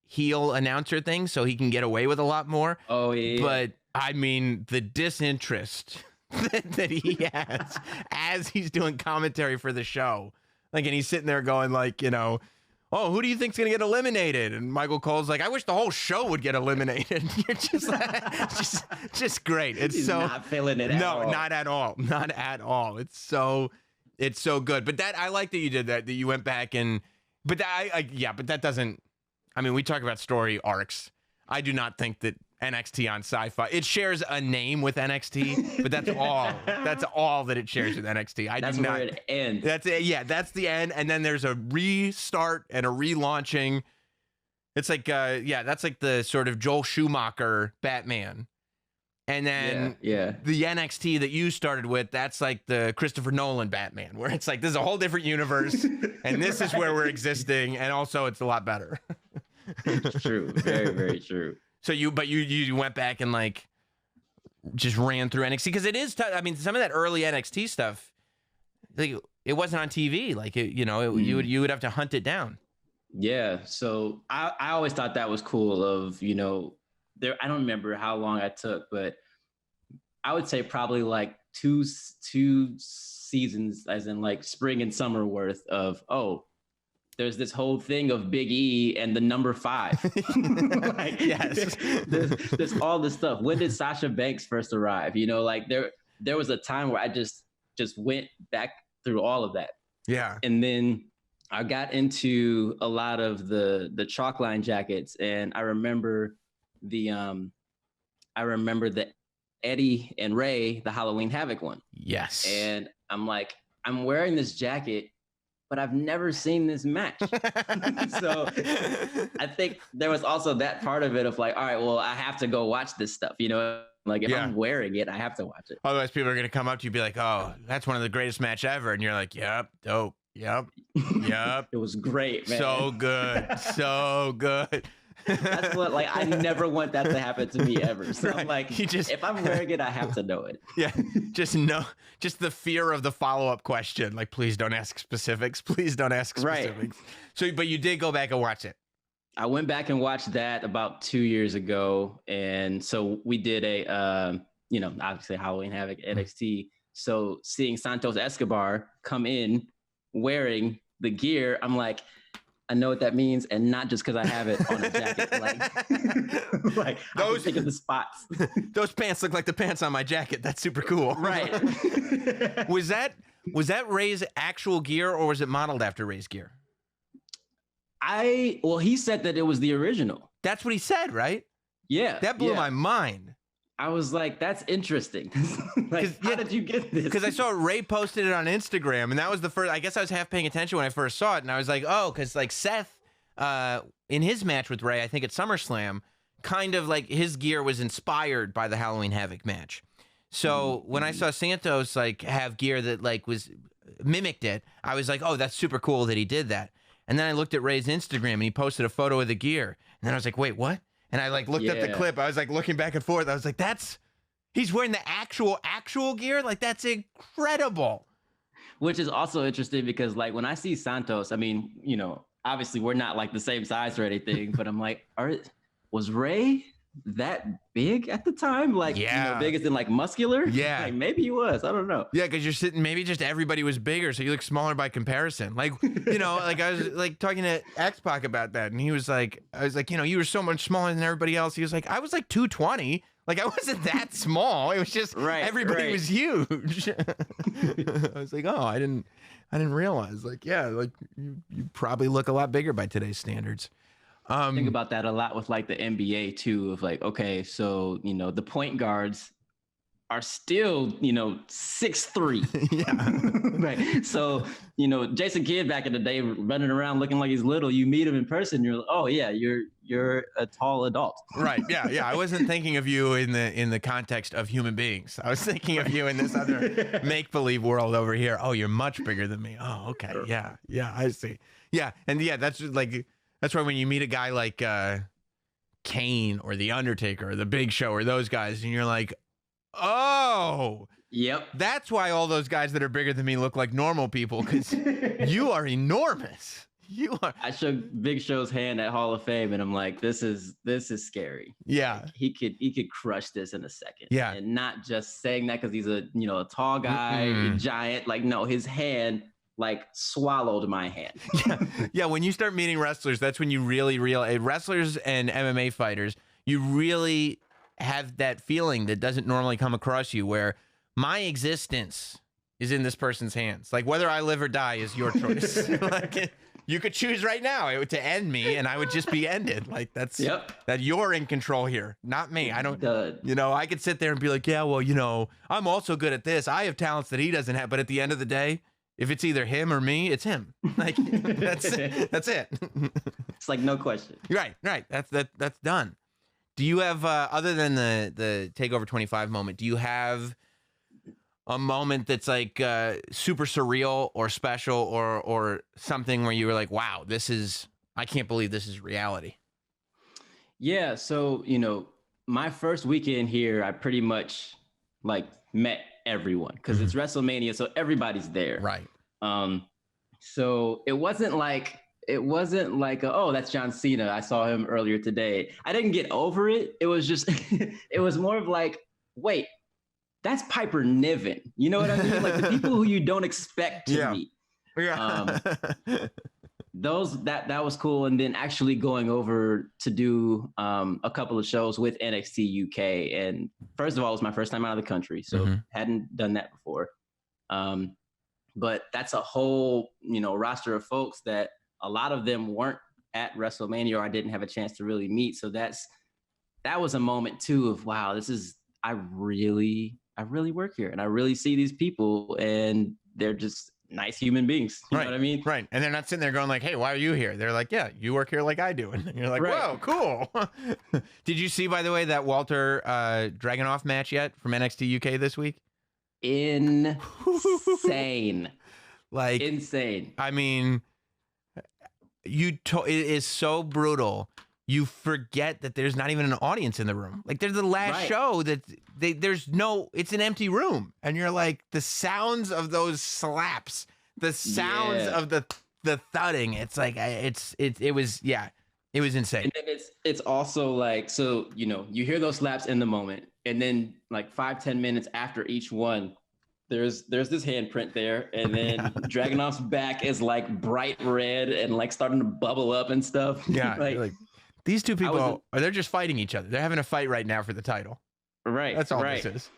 heel announcer thing, so he can get away with a lot more. Oh yeah. But I mean, the disinterest that he has as he's doing commentary for the show, like, and he's sitting there going like, oh, who do you think's gonna get eliminated? And Michael Cole's like, I wish the whole show would get eliminated. You're just like, just great. It's so not feeling it. No, not at all. Not at all. It's so good. But that, I like that you did that you went back and, but that, but that doesn't. I mean, we talk about story arcs. I do not think that NXT on Sci-Fi, it shares a name with NXT, but that's all. That's all that it shares with NXT. That's where it ends. That's it. Yeah, that's the end. And then there's a restart and a relaunching. It's like, that's like the sort of Joel Schumacher Batman. And then the NXT that you started with, that's like the Christopher Nolan Batman, where it's like, this is a whole different universe, and this is where we're existing, and also it's a lot better. It's true. Very, very true. So you went back and like just ran through NXT, because it is tough. I mean, some of that early NXT stuff, like, it wasn't on TV. Like, you would have to hunt it down. Yeah. So I always thought that was cool. Of I don't remember how long I took, but I would say probably like two seasons, as in like spring and summer worth of there's this whole thing of Big E and the number 5. Like, yes. There's all this stuff. When did Sasha Banks first arrive? Like there was a time where I just went back through all of that. Yeah. And then I got into a lot of the chalkline jackets, and I remember the Eddie and Ray, the Halloween Havoc one. Yes. And I'm like, I'm wearing this jacket, but I've never seen this match. So I think there was also that part of it of like, all right, well, I have to go watch this stuff, Like, if I'm wearing it, I have to watch it. Otherwise, people are going to come up to you and be like, oh, that's one of the greatest match ever. And you're like, yep, dope. Yep. It was great, man. So good. So good. That's what, like, I never want that to happen to me ever. So I'm like, if I'm wearing it, I have to know it. Yeah. Just the fear of the follow-up question. Like, please don't ask specifics. Please don't ask specifics. Right. So, but you did go back and watch it. I went back and watched that about 2 years ago. And so we did obviously Halloween Havoc NXT. So seeing Santos Escobar come in wearing the gear, I'm like, I know what that means, and not just because I have it on a jacket. Like I can think of the spots. Those pants look like the pants on my jacket. That's super cool. Right. Was that Ray's actual gear, or was it modeled after Ray's gear? He said that it was the original. That's what he said, right? Yeah. That blew my mind. I was like, that's interesting. Like, how did you get this? Because I saw Ray posted it on Instagram, and that was the first, I guess I was half paying attention when I first saw it, and I was like, oh, because like Seth, in his match with Ray, I think at SummerSlam, kind of like his gear was inspired by the Halloween Havoc match. So when I saw Santos like have gear that like was mimicked it, I was like, oh, that's super cool that he did that. And then I looked at Ray's Instagram, and he posted a photo of the gear, and then I was like, wait, what? And I like looked up the clip. I was like looking back and forth. I was like, he's wearing the actual gear? Like, that's incredible. which is also interesting because like when I see Santos, I mean, obviously we're not like the same size or anything, but I'm like, was Ray that big at the time? Like, big as in like muscular? Yeah. Like maybe he was. I don't know. Yeah, because you're sitting, maybe just everybody was bigger, so you look smaller by comparison. Like, like I was like talking to X-Pac about that, and he was like, I was like, you were so much smaller than everybody else. He was like, I was like 220. Like, I wasn't that small. It was just everybody was huge. I was like, oh, I didn't realize. Like, yeah, like you probably look a lot bigger by today's standards. Think about that a lot with like the NBA too, of like, okay, so the point guards are still 6'3". Yeah. Right. So Jason Kidd back in the day running around looking like he's little, you meet him in person, you're like, oh yeah, you're a tall adult. Right. Yeah. I wasn't thinking of you in the context of human beings. I was thinking of you in this other make-believe world over here. Oh, you're much bigger than me. Oh, okay. Yeah, I see. Yeah, and yeah, that's like, that's why when you meet a guy like Kane or The Undertaker or The Big Show or those guys, and you're like, oh, yep, that's why all those guys that are bigger than me look like normal people, because you are enormous. You are. I shook Big Show's hand at Hall of Fame, and I'm like, this is scary. Yeah, like, he could crush this in a second. Yeah, and not just saying that because he's a tall guy, a giant. Like, no, his hand like swallowed my hand. Yeah. When you start meeting wrestlers, that's when you really realize, wrestlers and MMA fighters, you really have that feeling that doesn't normally come across you, where my existence is in this person's hands. Like, whether I live or die is your choice. Like, you could choose right now to end me, and I would just be ended. Like, that's that you're in control here, not me. I don't, I could sit there and be like, yeah, well, I'm also good at this. I have talents that he doesn't have. But at the end of the day, if it's either him or me, it's him. Like, that's it. It's like, no question. Right. That's done. Do you have, other than the TakeOver 25 moment, do you have a moment that's like super surreal or special or something where you were like, wow, I can't believe this is reality? Yeah. So, my first weekend here, I pretty much like met everyone because it's WrestleMania. So everybody's there. Right. So it wasn't like, oh, that's John Cena. I saw him earlier today. I didn't get over it. It was just, it was more of like, wait, that's Piper Niven. You know what I mean? Like the people who you don't expect to meet. Yeah. That was cool. And then actually going over to do a couple of shows with NXT UK. And first of all, it was my first time out of the country. So hadn't done that before. But that's a whole, roster of folks that a lot of them weren't at WrestleMania or I didn't have a chance to really meet. So that was a moment too of, wow, I really work here and I really see these people and they're just nice human beings. You know what I mean? Right. And they're not sitting there going like, hey, why are you here? They're like, yeah, you work here like I do. And you're like, whoa, cool. Did you see, by the way, that Walter Dragunov match yet from NXT UK this week? Insane. Like insane. I mean, it is so brutal. You forget that there's not even an audience in the room. Like, there's the last show that it's an empty room. And you're like, the sounds of those slaps, the sounds of the thudding. It's like, it was insane. And then it's also like, so, you hear those slaps in the moment. And then like 5-10 minutes after each one, there's this handprint there. And then Dragunov's back is like bright red and like starting to bubble up and stuff. Yeah. like these two people, they're just fighting each other. They're having a fight right now for the title. Right. That's all this is.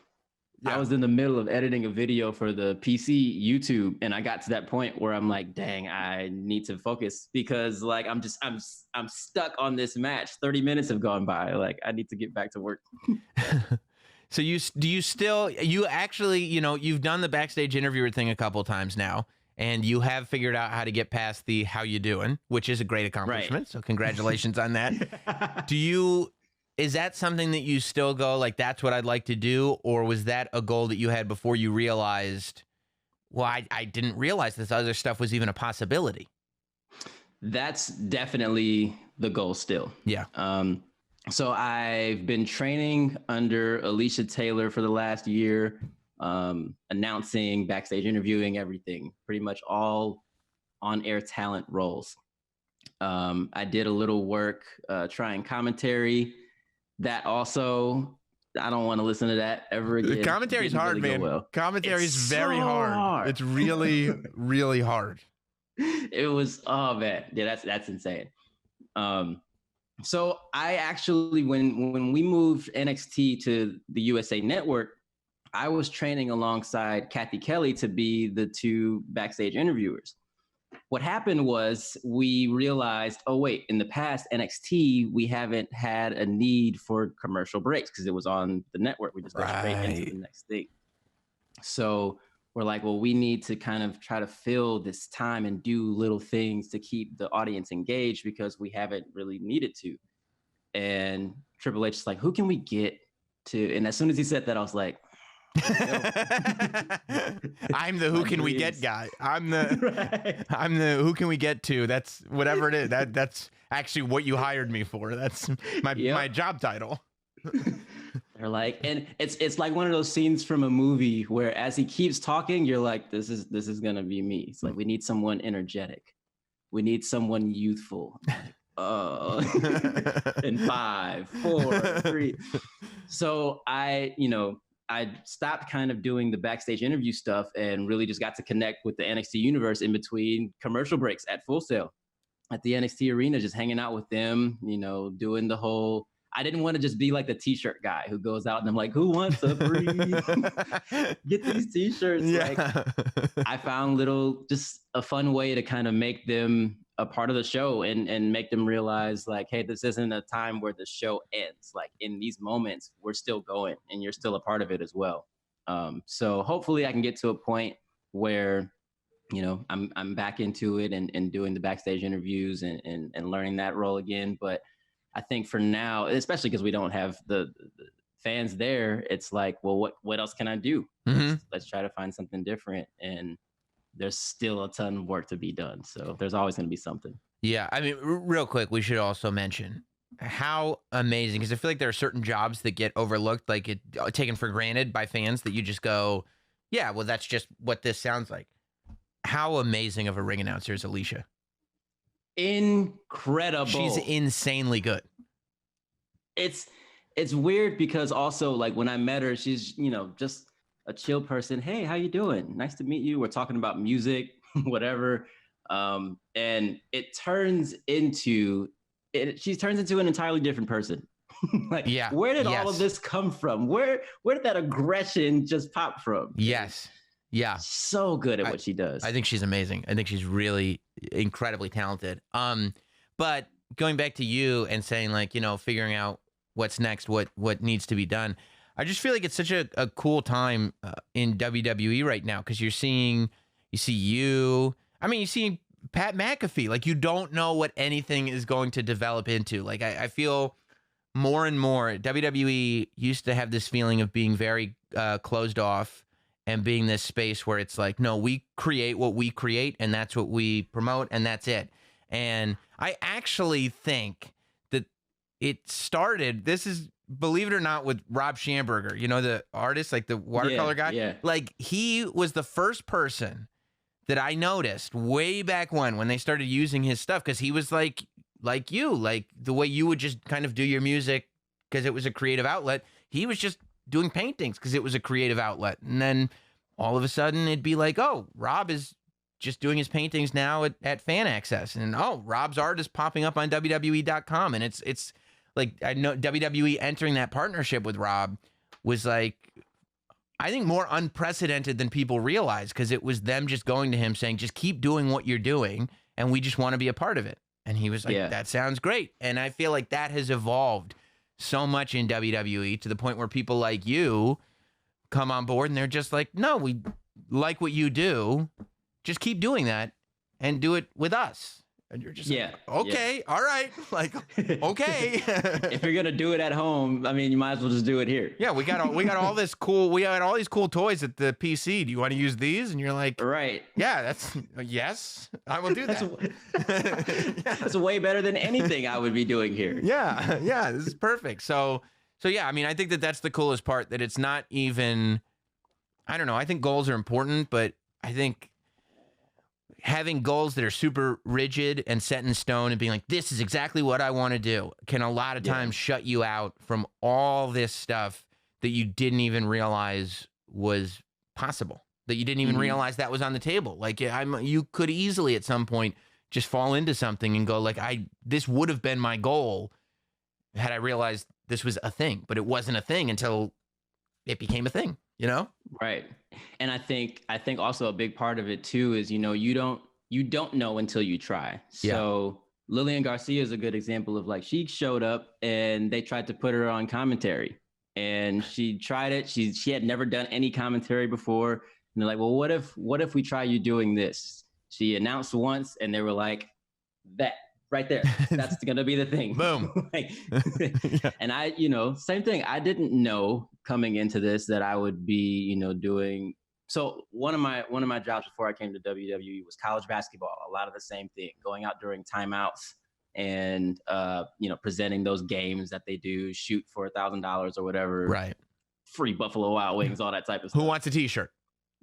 Yeah. I was in the middle of editing a video for the PC YouTube, and I got to that point where I'm like, dang, I need to focus because like I'm stuck on this match. 30 minutes have gone by. Like I need to get back to work. So you actually, you've done the backstage interviewer thing a couple times now. And you have figured out how to get past the how you doing, which is a great accomplishment. Right. So congratulations on that. Is that something that you still go like, that's what I'd like to do? Or was that a goal that you had before you realized, well, I didn't realize this other stuff was even a possibility? That's definitely the goal still. Yeah. So I've been training under Alicia Taylor for the last year. announcing, backstage interviewing, everything, pretty much all on-air talent roles. I did a little work trying commentary. That also, I don't want to listen to that ever again. Commentary's hard, really man. well. Commentary's very hard. It's really, really hard. It was, oh man, yeah, that's insane. So I actually, when we moved NXT to the USA Network, I was training alongside Kathy Kelly to be the two backstage interviewers. What happened was we realized, oh wait, in the past NXT, we haven't had a need for commercial breaks because it was on the network. We just go straight into the next thing. So we're like, well, we need to kind of try to fill this time and do little things to keep the audience engaged because we haven't really needed to. And Triple H is like, who can we get to? And as soon as he said that, I was like, I'm the who can we get guy. I'm the who can we get to. That's whatever it is. That's actually what you hired me for. That's my job title. They're like, and it's like one of those scenes from a movie where as he keeps talking, you're like, this is gonna be me. It's like, we need someone energetic. We need someone youthful. Oh, in 5, 4, 3. So I stopped kind of doing the backstage interview stuff and really just got to connect with the NXT universe in between commercial breaks at Full Sail, at the NXT arena, just hanging out with them, doing the whole, I didn't want to just be like the t-shirt guy who goes out and I'm like, who wants a free, get these t-shirts. Yeah. Like, I found just a fun way to kind of make them a part of the show and make them realize like, hey, this isn't a time where the show ends. Like in these moments, we're still going and you're still a part of it as well. So hopefully I can get to a point where, I'm back into it and doing the backstage interviews and learning that role again. But I think for now, especially because we don't have the fans there, it's like, well, what else can I do? Mm-hmm. Let's try to find something different. And there's still a ton of work to be done. So there's always going to be something. Yeah. I mean, real quick, we should also mention how amazing, because I feel like there are certain jobs that get overlooked, like taken for granted by fans, that you just go, yeah, well, that's just what this sounds like. How amazing of a ring announcer is Alicia? Incredible. She's insanely good. It's weird because also like when I met her, she's, just a chill person. Hey, how you doing? Nice to meet you. We're talking about music, whatever. And she turns into an entirely different person. Like, yeah, where did all of this come from? Where did that aggression just pop from? Yes. Yeah. So good at what she does. I think she's amazing. I think she's really incredibly talented. But going back to you and saying like, figuring out what's next, what needs to be done. I just feel like it's such a cool time in WWE right now because you see Pat McAfee. Like, you don't know what anything is going to develop into. Like, I feel more and more WWE used to have this feeling of being very closed off and being this space where it's like, no, we create what we create and that's what we promote and that's it. And I actually think that it started, this is, believe it or not, with Rob Schamberger, the artist, like the watercolor guy. Yeah. Like, he was the first person that I noticed way back when they started using his stuff, because he was like you, like the way you would just kind of do your music because it was a creative outlet. He was just doing paintings because it was a creative outlet. And then all of a sudden it'd be like, oh, Rob is just doing his paintings now at Fan Access. And oh, Rob's art is popping up on WWE.com. And it's like, I know WWE entering that partnership with Rob was like, I think more unprecedented than people realize, because it was them just going to him saying, just keep doing what you're doing and we just want to be a part of it. And he was like, that sounds great. And I feel like that has evolved so much in WWE to the point where people like you come on board and they're just like, no, we like what you do. Just keep doing that and do it with us. And you're just like, okay, all right. Like, okay. If you're gonna do it at home, I mean, you might as well just do it here. Yeah, we got all these cool toys at the PC. Do you want to use these? And you're like, right. Yeah, yes, I will do that. That's way better than anything I would be doing here. Yeah, this is perfect. So yeah, I mean, I think that's the coolest part, that it's not even, I don't know. I think goals are important, but I think having goals that are super rigid and set in stone and being like, this is exactly what I want to do can a lot of times shut you out from all this stuff that you didn't even realize was possible, that you didn't even realize that was on the table. Like you could easily at some point just fall into something and go like, this would have been my goal had I realized this was a thing, but it wasn't a thing until it became a thing, you know? Right. And I think also a big part of it too is, you know, you don't know until you try. So Lillian Garcia is a good example of like, she showed up and they tried to put her on commentary and she tried it. She had never done any commentary before. And they're like, well, what if we try you doing this? She announced once and they were like, that right there, that's going to be the thing. Boom. And I, you know, same thing. I didn't know coming into this that I would be, you know, doing. So one of my jobs before I came to WWE was college basketball. A lot of the same thing, going out during timeouts and, you know, presenting those games that they do, shoot for $1,000 or whatever. Right. Free Buffalo Wild Wings, all that type of stuff. Who wants a t-shirt?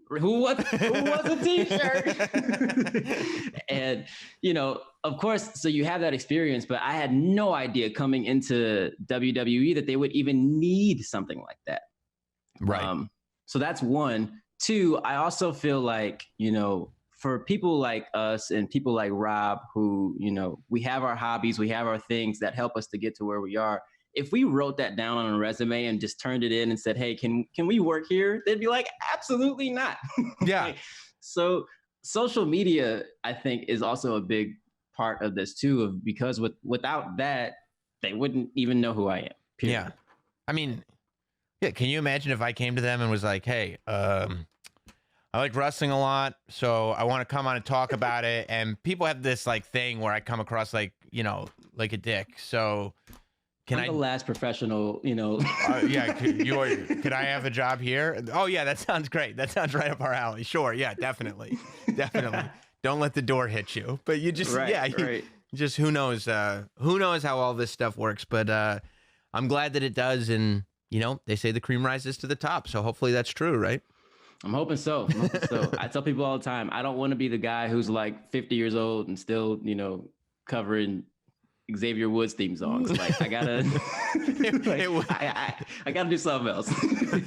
Who wants a t-shirt? And, you know, of course, so you have that experience, but I had no idea coming into WWE that they would even need something like that. Right. So that's one. Two, I also feel like, you know, for people like us and people like Rob, who, you know, we have our hobbies, we have our things that help us to get to where we are. If we wrote that down on a resume and just turned it in and said, hey, can we work here? They'd be like, absolutely not. Yeah. So social media, I think, is also a big part of this too, because without that, they wouldn't even know who I am. Period. Yeah. I mean, yeah. Can you imagine if I came to them and was like, hey, I like wrestling a lot, so I want to come on and talk about it. And people have this like thing where I come across like, you know, like a dick. So I'm the last professional, you know. Yeah, could I have a job here? Oh yeah, that sounds great. That sounds right up our alley. Sure, yeah, definitely. Don't let the door hit you. But you just, just who knows how all this stuff works. But I'm glad that it does. And, you know, they say the cream rises to the top. So hopefully that's true, right? I'm hoping so. I tell people all the time, I don't want to be the guy who's like 50 years old and still, you know, covering Xavier Woods theme songs. Like I gotta, I gotta do something else.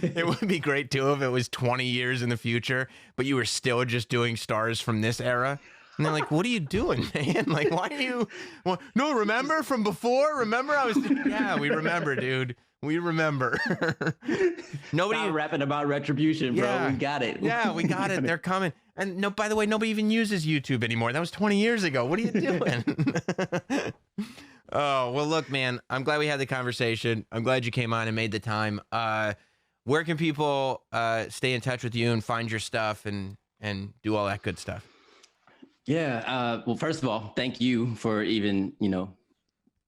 It would be great too if it was 20 years in the future, but you were still just doing stars from this era. And they're like, what are you doing, man? Like, why are you? Well, no, remember from before? Remember I was? Yeah, we remember, dude. We remember. Nobody Stop rapping about retribution, bro. Yeah, we got it. Yeah, we got it. They're coming. And no, by the way, nobody even uses YouTube anymore. That was 20 years ago. What are you doing? Oh, well, look, man, I'm glad we had the conversation. I'm glad you came on and made the time. Where can people stay in touch with you and find your stuff and do all that good stuff? Yeah. Well, first of all, thank you for even, you know,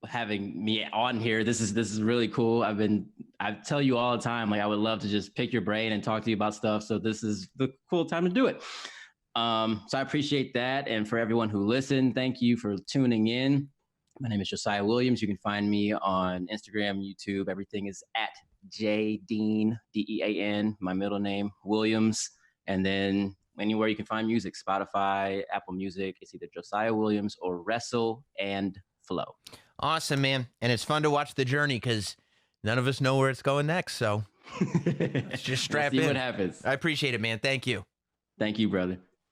having me on here. This is really cool. I tell you all the time, like I would love to just pick your brain and talk to you about stuff. So this is the cool time to do it. So I appreciate that. And for everyone who listened, thank you for tuning in. My name is Josiah Williams. You can find me on Instagram, YouTube. Everything is at JDean, DEAN, my middle name, Williams. And then anywhere you can find music, Spotify, Apple Music, it's either Josiah Williams or Wrestle and Flow. Awesome, man. And it's fun to watch the journey because none of us know where it's going next. So let's just strap in. See what happens. I appreciate it, man. Thank you. Thank you, brother.